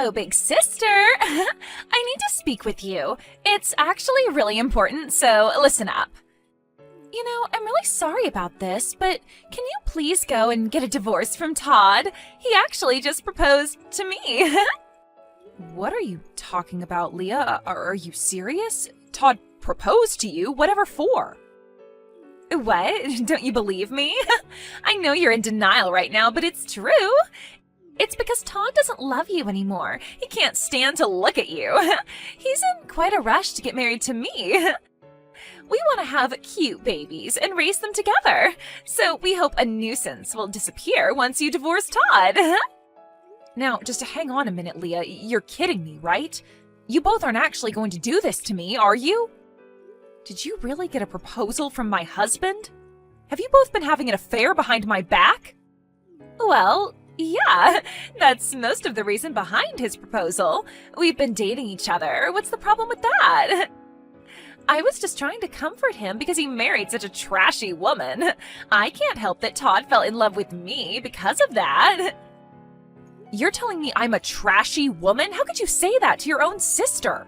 Oh, big sister, I need to speak with you. It's actually really important, so listen up. You know, I'm really sorry about this, but can you please go and get a divorce from Todd? He actually just proposed to me. What are you talking about, Leah? Are you serious? Todd proposed to you? Whatever for? What? Don't you believe me? I know you're in denial right now, but it's true. It's because Todd doesn't love you anymore. He can't stand to look at you. He's in quite a rush to get married to me. We want to have cute babies and raise them together. So we hope a nuisance will disappear once you divorce Todd. Now, just to hang on a minute, Leah, you're kidding me, right? You both aren't actually going to do this to me, are you? Did you really get a proposal from my husband? Have you both been having an affair behind my back? Well, yeah, that's most of the reason behind his proposal. We've been dating each other. What's the problem with that? I was just trying to comfort him because he married such a trashy woman. I can't help that Todd fell in love with me because of that. You're telling me I'm a trashy woman? How could you say that to your own sister?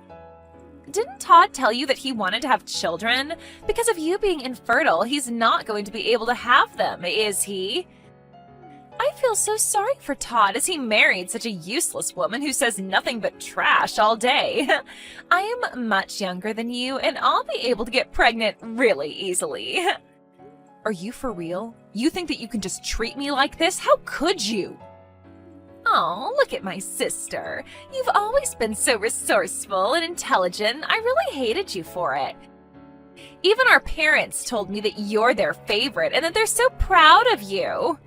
Didn't Todd tell you that he wanted to have children? Because of you being infertile, he's not going to be able to have them, is he? I feel so sorry for Todd as he married such a useless woman who says nothing but trash all day. I am much younger than you, and I'll be able to get pregnant really easily. Are you for real? You think that you can just treat me like this? How could you? Oh, look at my sister. You've always been so resourceful and intelligent. I really hated you for it. Even our parents told me that you're their favorite and that they're so proud of you.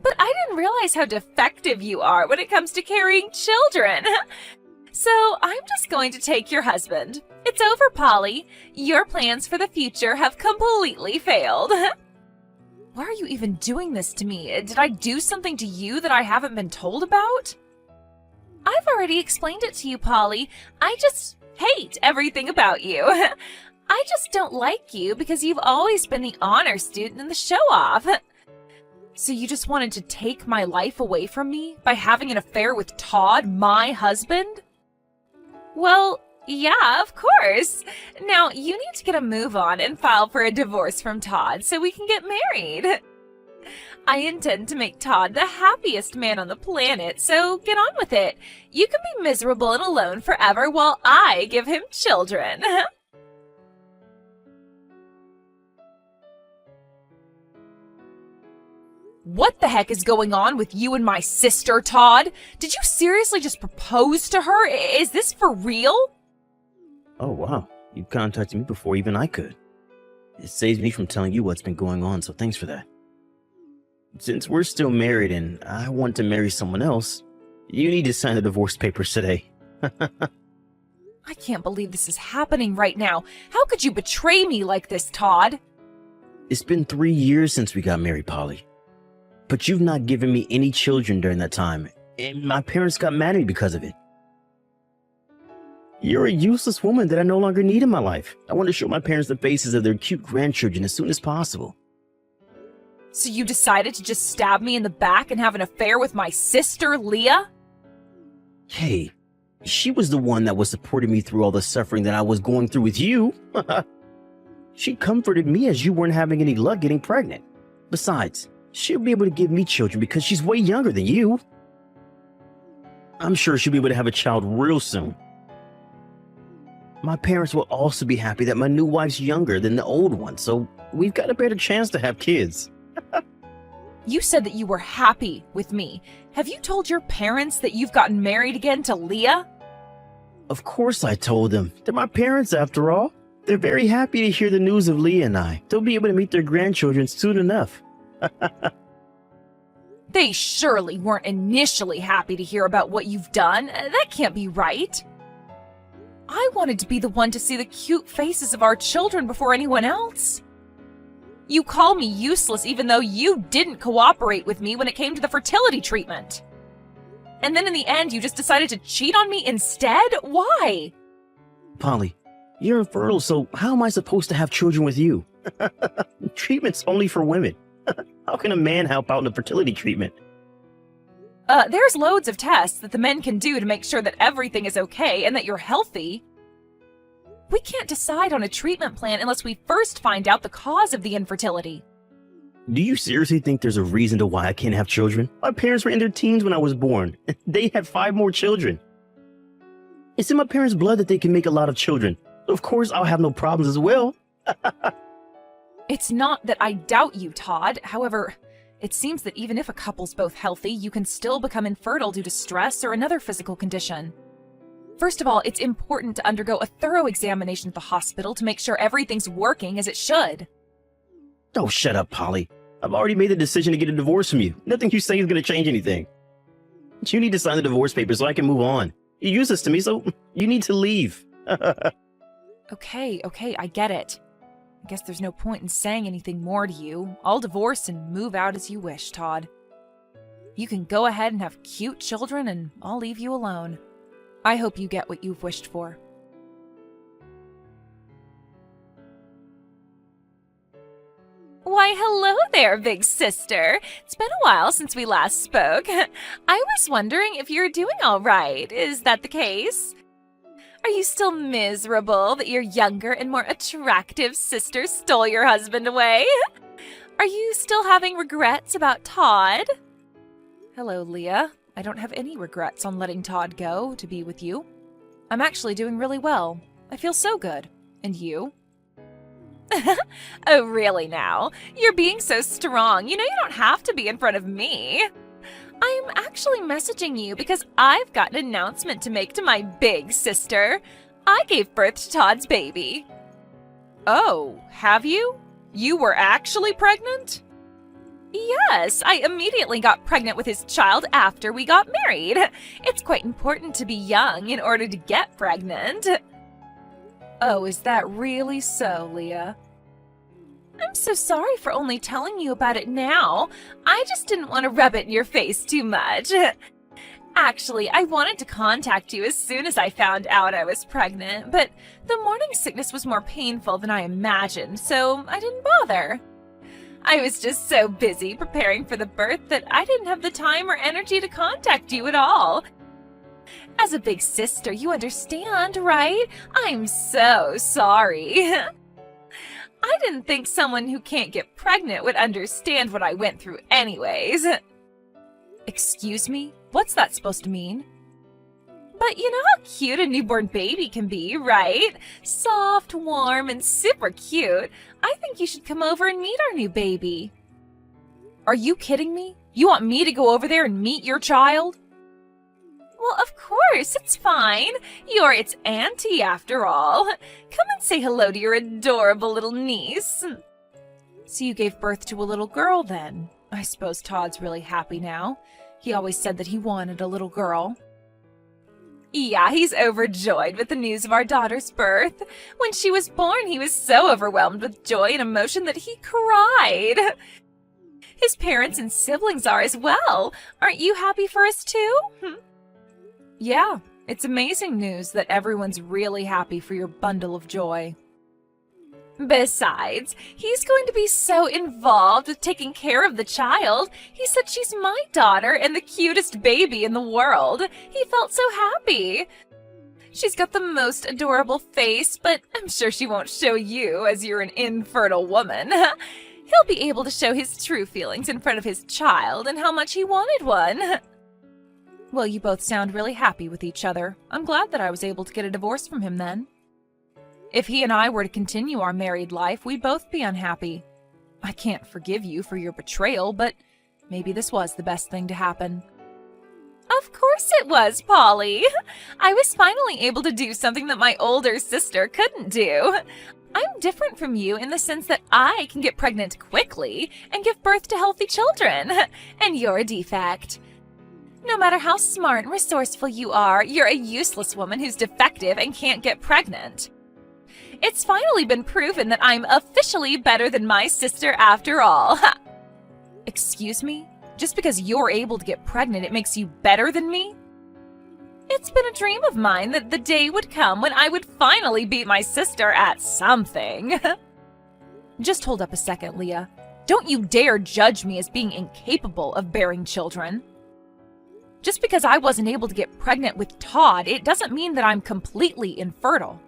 But I didn't realize how defective you are when it comes to carrying children. So I'm just going to take your husband. It's over, Polly. Your plans for the future have completely failed. Why are you even doing this to me? Did I do something to you that I haven't been told about? I've already explained it to you, Polly. I just hate everything about you. I just don't like you because you've always been the honor student and the show-off. So you just wanted to take my life away from me by having an affair with Todd, my husband? Well, yeah, of course. Now, you need to get a move on and file for a divorce from Todd so we can get married. I intend to make Todd the happiest man on the planet, so get on with it. You can be miserable and alone forever while I give him children. What the heck is going on with you and my sister, Todd? Did you seriously just propose to her? Is this for real? Oh, wow. You contacted me before even I could. It saves me from telling you what's been going on, so thanks for that. Since we're still married and I want to marry someone else, you need to sign the divorce papers today. I can't believe this is happening right now. How could you betray me like this, Todd? It's been 3 years since we got married, Polly. But you've not given me any children during that time, and my parents got mad at me because of it. You're a useless woman that I no longer need in my life. I want to show my parents the faces of their cute grandchildren as soon as possible. So you decided to just stab me in the back and have an affair with my sister, Leah? Hey, she was the one that was supporting me through all the suffering that I was going through with you. She comforted me as you weren't having any luck getting pregnant. Besides, she'll be able to give me children because she's way younger than you. I'm sure she'll be able to have a child real soon. My parents will also be happy that my new wife's younger than the old one, so we've got a better chance to have kids. You said that you were happy with me. Have you told your parents that you've gotten married again to Leah? Of course I told them. They're my parents after all. They're very happy to hear the news of Leah and I. They'll be able to meet their grandchildren soon enough. They surely weren't initially happy to hear about what you've done. That can't be right. I wanted to be the one to see the cute faces of our children before anyone else. You call me useless even though you didn't cooperate with me when it came to the fertility treatment. And then in the end, you just decided to cheat on me instead? Why? Polly, you're infertile, so how am I supposed to have children with you? Treatment's only for women. How can a man help out in a fertility treatment? There's loads of tests that the men can do to make sure that everything is okay and that you're healthy. We can't decide on a treatment plan unless we first find out the cause of the infertility. Do you seriously think there's a reason to why I can't have children? My parents were in their teens when I was born. They had 5 more children. It's in my parents' blood that they can make a lot of children. Of course, I'll have no problems as well. It's not that I doubt you, Todd. However, it seems that even if a couple's both healthy, you can still become infertile due to stress or another physical condition. First of all, it's important to undergo a thorough examination at the hospital to make sure everything's working as it should. Oh, shut up, Polly. I've already made the decision to get a divorce from you. Nothing you say is going to change anything. You need to sign the divorce papers so I can move on. You're useless to me, so you need to leave. Okay, I get it. I guess there's no point in saying anything more to you. I'll divorce and move out as you wish, Todd. You can go ahead and have cute children, and I'll leave you alone. I hope you get what you've wished for. Why, hello there, big sister. It's been a while since we last spoke. I was wondering if you're doing all right. Is that the case? Are you still miserable that your younger and more attractive sister stole your husband away? Are you still having regrets about Todd? Hello, Leah. I don't have any regrets on letting Todd go to be with you. I'm actually doing really well. I feel so good. And you? Oh, really now? You're being so strong. You know you don't have to be in front of me. I'm actually messaging you because I've got an announcement to make to my big sister. I gave birth to Todd's baby. Oh, have you? You were actually pregnant? Yes, I immediately got pregnant with his child after we got married. It's quite important to be young in order to get pregnant. Oh, is that really so, Leah? I'm so sorry for only telling you about it now. I just didn't want to rub it in your face too much. Actually, I wanted to contact you as soon as I found out I was pregnant, but the morning sickness was more painful than I imagined, so I didn't bother. I was just so busy preparing for the birth that I didn't have the time or energy to contact you at all. As a big sister, you understand, right? I'm so sorry. I didn't think someone who can't get pregnant would understand what I went through anyways. Excuse me? What's that supposed to mean? But you know how cute a newborn baby can be, right? Soft, warm, and super cute. I think you should come over and meet our new baby. Are you kidding me? You want me to go over there and meet your child? Well, of course, it's fine. You're its auntie, after all. Come and say hello to your adorable little niece. So you gave birth to a little girl, then? I suppose Todd's really happy now. He always said that he wanted a little girl. Yeah, he's overjoyed with the news of our daughter's birth. When she was born, he was so overwhelmed with joy and emotion that he cried. His parents and siblings are as well. Aren't you happy for us, too? Yeah, it's amazing news that everyone's really happy for your bundle of joy. Besides, he's going to be so involved with taking care of the child. He said she's my daughter and the cutest baby in the world. He felt so happy. She's got the most adorable face, but I'm sure she won't show you as you're an infertile woman. He'll be able to show his true feelings in front of his child and how much he wanted one. Well, you both sound really happy with each other. I'm glad that I was able to get a divorce from him then. If he and I were to continue our married life, we'd both be unhappy. I can't forgive you for your betrayal, but maybe this was the best thing to happen. Of course it was, Polly. I was finally able to do something that my older sister couldn't do. I'm different from you in the sense that I can get pregnant quickly and give birth to healthy children, and you're a defect. No matter how smart and resourceful you are, you're a useless woman who's defective and can't get pregnant. It's finally been proven that I'm officially better than my sister after all. Excuse me? Just because you're able to get pregnant, it makes you better than me? It's been a dream of mine that the day would come when I would finally beat my sister at something. Just hold up a second, Leah. Don't you dare judge me as being incapable of bearing children. Just because I wasn't able to get pregnant with Todd, it doesn't mean that I'm completely infertile.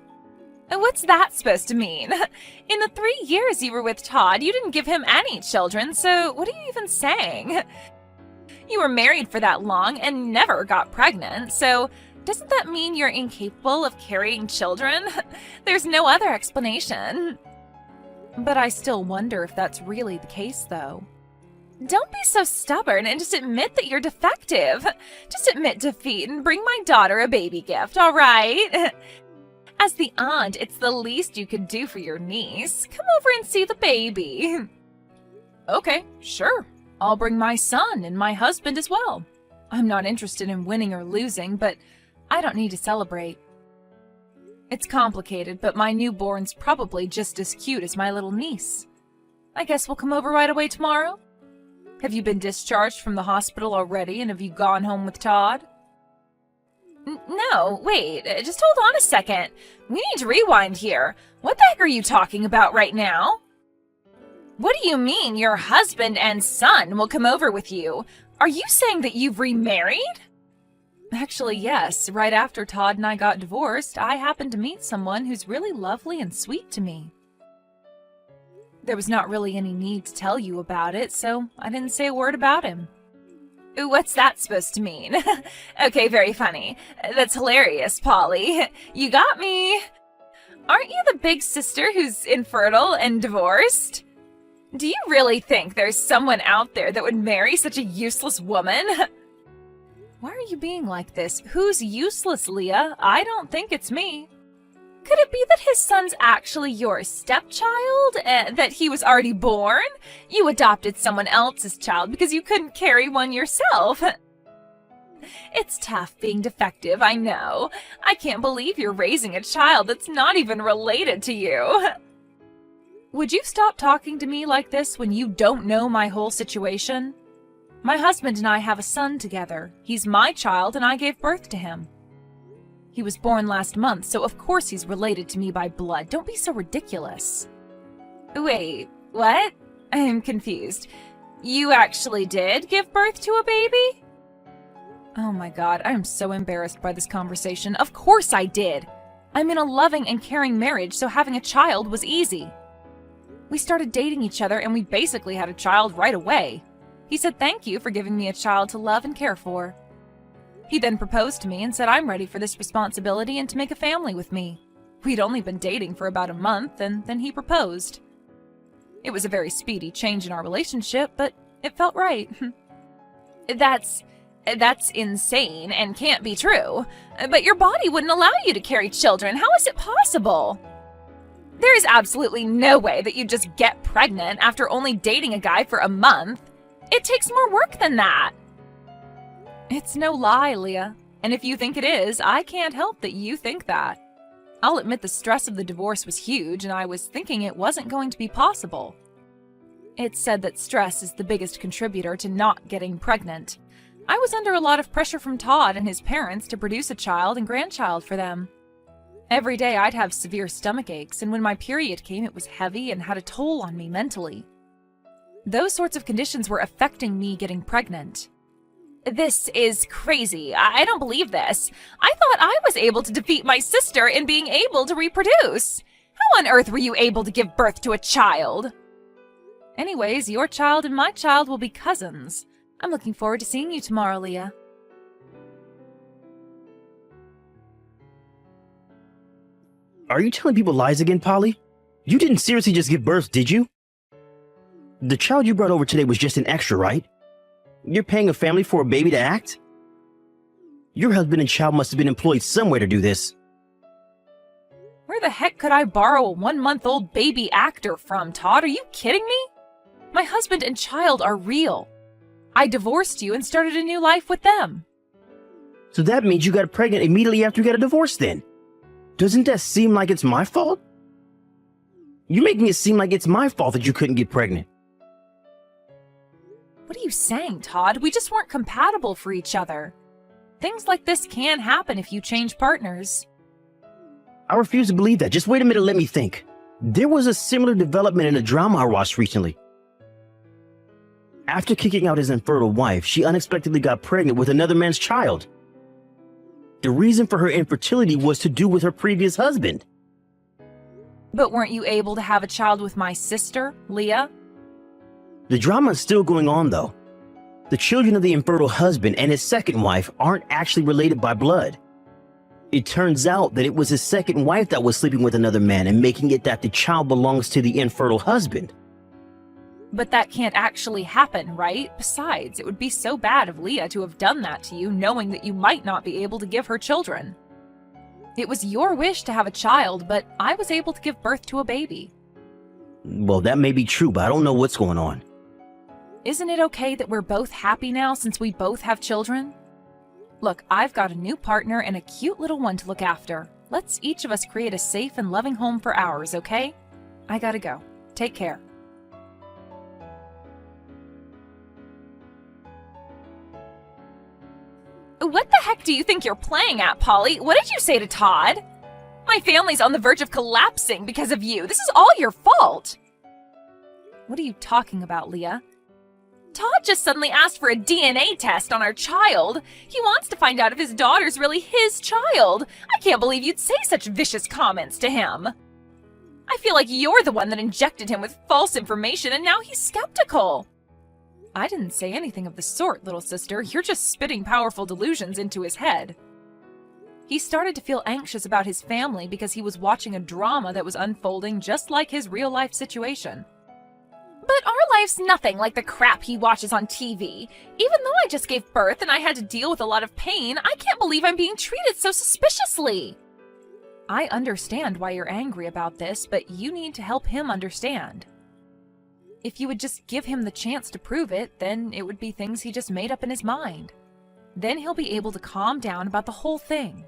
What's that supposed to mean? In the 3 years you were with Todd, you didn't give him any children, so what are you even saying? You were married for that long and never got pregnant, so doesn't that mean you're incapable of carrying children? There's no other explanation. But I still wonder if that's really the case, though. Don't be so stubborn and just admit that you're defective. Just admit defeat and bring my daughter a baby gift, all right? As the aunt, it's the least you could do for your niece. Come over and see the baby. Okay, sure. I'll bring my son and my husband as well. I'm not interested in winning or losing, but I don't need to celebrate. It's complicated, but my newborn's probably just as cute as my little niece. I guess we'll come over right away tomorrow? Have you been discharged from the hospital already, and have you gone home with Todd? No, wait, just hold on a second. We need to rewind here. What the heck are you talking about right now? What do you mean your husband and son will come over with you? Are you saying that you've remarried? Actually, yes. Right after Todd and I got divorced, I happened to meet someone who's really lovely and sweet to me. There was not really any need to tell you about it, so I didn't say a word about him. What's that supposed to mean? Okay, very funny. That's hilarious, Polly. You got me. Aren't you the big sister who's infertile and divorced? Do you really think there's someone out there that would marry such a useless woman? Why are you being like this? Who's useless, Leah? I don't think it's me. Could it be that his son's actually your stepchild? That he was already born? You adopted someone else's child because you couldn't carry one yourself. It's tough being defective, I know. I can't believe you're raising a child that's not even related to you. Would you stop talking to me like this when you don't know my whole situation? My husband and I have a son together. He's my child and I gave birth to him. He was born last month, so of course he's related to me by blood. Don't be so ridiculous. Wait, what? I'm confused. You actually did give birth to a baby? Oh my god, I am so embarrassed by this conversation. Of course I did. I'm in a loving and caring marriage, so having a child was easy. We started dating each other and we basically had a child right away. He said thank you for giving me a child to love and care for. He then proposed to me and said I'm ready for this responsibility and to make a family with me. We'd only been dating for about a month and then he proposed. It was a very speedy change in our relationship, but it felt right. That's insane and can't be true. But your body wouldn't allow you to carry children. How is it possible? There is absolutely no way that you just get pregnant after only dating a guy for a month. It takes more work than that. It's no lie, Leah. And if you think it is, I can't help that you think that. I'll admit the stress of the divorce was huge, and I was thinking it wasn't going to be possible. It's said that stress is the biggest contributor to not getting pregnant. I was under a lot of pressure from Todd and his parents to produce a child and grandchild for them. Every day I'd have severe stomach aches, and when my period came, it was heavy and had a toll on me mentally. Those sorts of conditions were affecting me getting pregnant. This is crazy. I don't believe this. I thought I was able to defeat my sister in being able to reproduce. How on earth were you able to give birth to a child? Anyways, your child and my child will be cousins. I'm looking forward to seeing you tomorrow, Leah. Are you telling people lies again, Polly? You didn't seriously just give birth, did you? The child you brought over today was just an extra, right? You're paying a family for a baby to act? Your husband and child must have been employed somewhere to do this. Where the heck could I borrow a 1-month-old baby actor from, Todd? Are you kidding me? My husband and child are real. I divorced you and started a new life with them. So that means you got pregnant immediately after you got a divorce then? Doesn't that seem like it's my fault? You're making it seem like it's my fault that you couldn't get pregnant. What are you saying, Todd? We just weren't compatible for each other. Things like this can happen if you change partners. I refuse to believe that. Just wait a minute, let me think. There was a similar development in a drama I watched recently. After kicking out his infertile wife, she unexpectedly got pregnant with another man's child. The reason for her infertility was to do with her previous husband. But weren't you able to have a child with my sister, Leah? The drama is still going on, though. The children of the infertile husband and his second wife aren't actually related by blood. It turns out that it was his second wife that was sleeping with another man and making it that the child belongs to the infertile husband. But that can't actually happen, right? Besides, it would be so bad of Leah to have done that to you, knowing that you might not be able to give her children. It was your wish to have a child, but I was able to give birth to a baby. Well, that may be true, but I don't know what's going on. Isn't it okay that we're both happy now since we both have children? Look, I've got a new partner and a cute little one to look after. Let's each of us create a safe and loving home for ours, okay? I gotta go. Take care. What the heck do you think you're playing at, Polly? What did you say to Todd? My family's on the verge of collapsing because of you. This is all your fault. What are you talking about, Leah? Todd just suddenly asked for a DNA test on our child. He wants to find out if his daughter's really his child. I can't believe you'd say such vicious comments to him. I feel like you're the one that injected him with false information and now he's skeptical. I didn't say anything of the sort, little sister. You're just spitting powerful delusions into his head. He started to feel anxious about his family because he was watching a drama that was unfolding just like his real-life situation. But our life's nothing like the crap he watches on TV. Even though I just gave birth and I had to deal with a lot of pain, I can't believe I'm being treated so suspiciously. I understand why you're angry about this, but you need to help him understand. If you would just give him the chance to prove it, then it would be things he just made up in his mind. Then he'll be able to calm down about the whole thing.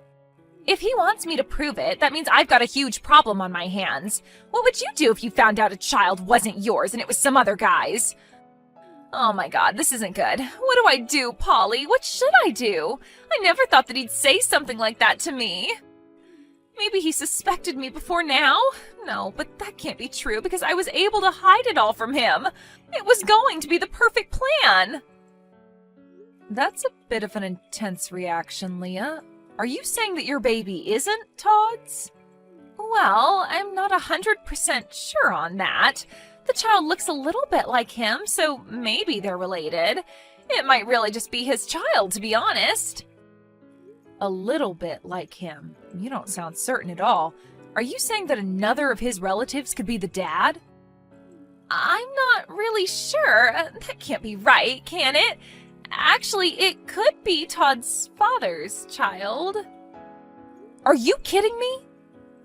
If he wants me to prove it, that means I've got a huge problem on my hands. What would you do if you found out a child wasn't yours and it was some other guy's? Oh my god, this isn't good. What do I do, Polly? What should I do? I never thought that he'd say something like that to me. Maybe he suspected me before now? No, but that can't be true because I was able to hide it all from him. It was going to be the perfect plan. That's a bit of an intense reaction, Leah. Are you saying that your baby isn't Todd's? Well, I'm not 100% sure on that. The child looks a little bit like him, so maybe they're related. It might really just be his child, to be honest. A little bit like him. You don't sound certain at all. Are you saying that another of his relatives could be the dad? I'm not really sure. That can't be right, can it? Actually, it could be Todd's father's child. Are you kidding me?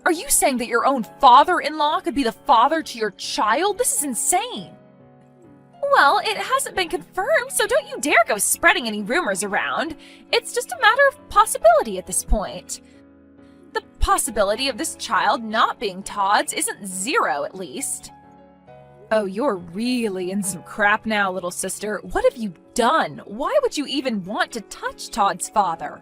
Are you saying that your own father-in-law could be the father to your child? This is insane. Well, it hasn't been confirmed, so don't you dare go spreading any rumors around. It's just a matter of possibility at this point. The possibility of this child not being Todd's isn't zero, at least. Oh, you're really in some crap now, little sister. What have you done? Why would you even want to touch Todd's father?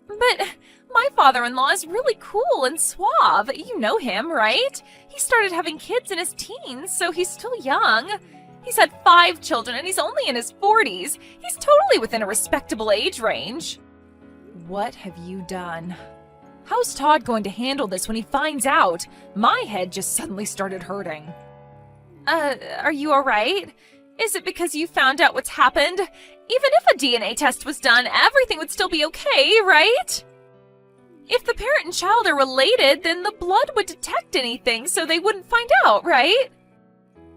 But my father-in-law is really cool and suave. You know him, right? He started having kids in his teens, so he's still young. He's had 5 children and he's only in his 40s. He's totally within a respectable age range. What have you done? How's Todd going to handle this when he finds out? My head just suddenly started hurting. Are you alright? Is it because you found out what's happened? Even if a DNA test was done, everything would still be okay, right? If the parent and child are related, then the blood would detect anything so they wouldn't find out, right?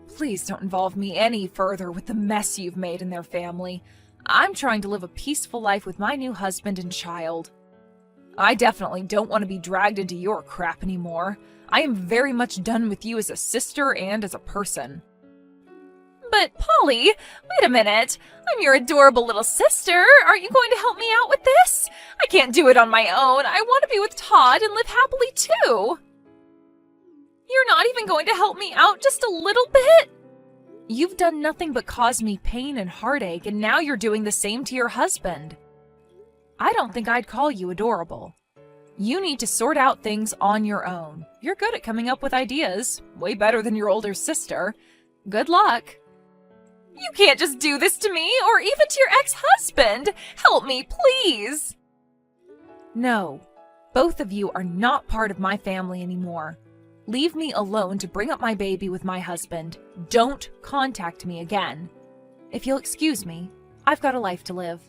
Please don't involve me any further with the mess you've made in their family. I'm trying to live a peaceful life with my new husband and child. I definitely don't want to be dragged into your crap anymore. I am very much done with you as a sister and as a person. But, Polly, wait a minute. I'm your adorable little sister. Aren't you going to help me out with this? I can't do it on my own. I want to be with Todd and live happily too. You're not even going to help me out just a little bit? You've done nothing but cause me pain and heartache, and now you're doing the same to your husband. I don't think I'd call you adorable. You need to sort out things on your own. You're good at coming up with ideas. Way better than your older sister. Good luck. You can't just do this to me, or even to your ex-husband! Help me, please! No, both of you are not part of my family anymore. Leave me alone to bring up my baby with my husband. Don't contact me again. If you'll excuse me, I've got a life to live.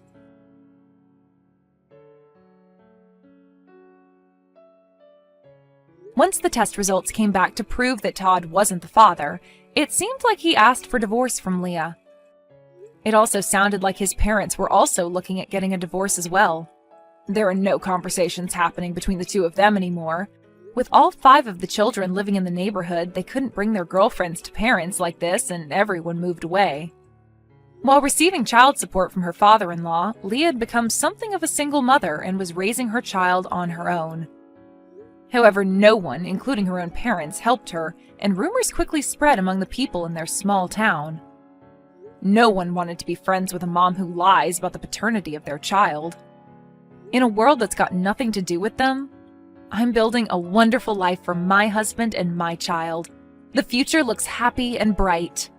Once the test results came back to prove that Todd wasn't the father, it seemed like he asked for divorce from Leah. It also sounded like his parents were also looking at getting a divorce as well. There are no conversations happening between the two of them anymore. With all 5 of the children living in the neighborhood, they couldn't bring their girlfriends to parents like this, and everyone moved away. While receiving child support from her father-in-law, Leah had become something of a single mother and was raising her child on her own. However, no one, including her own parents, helped her, and rumors quickly spread among the people in their small town. No one wanted to be friends with a mom who lies about the paternity of their child. In a world that's got nothing to do with them, I'm building a wonderful life for my husband and my child. The future looks happy and bright.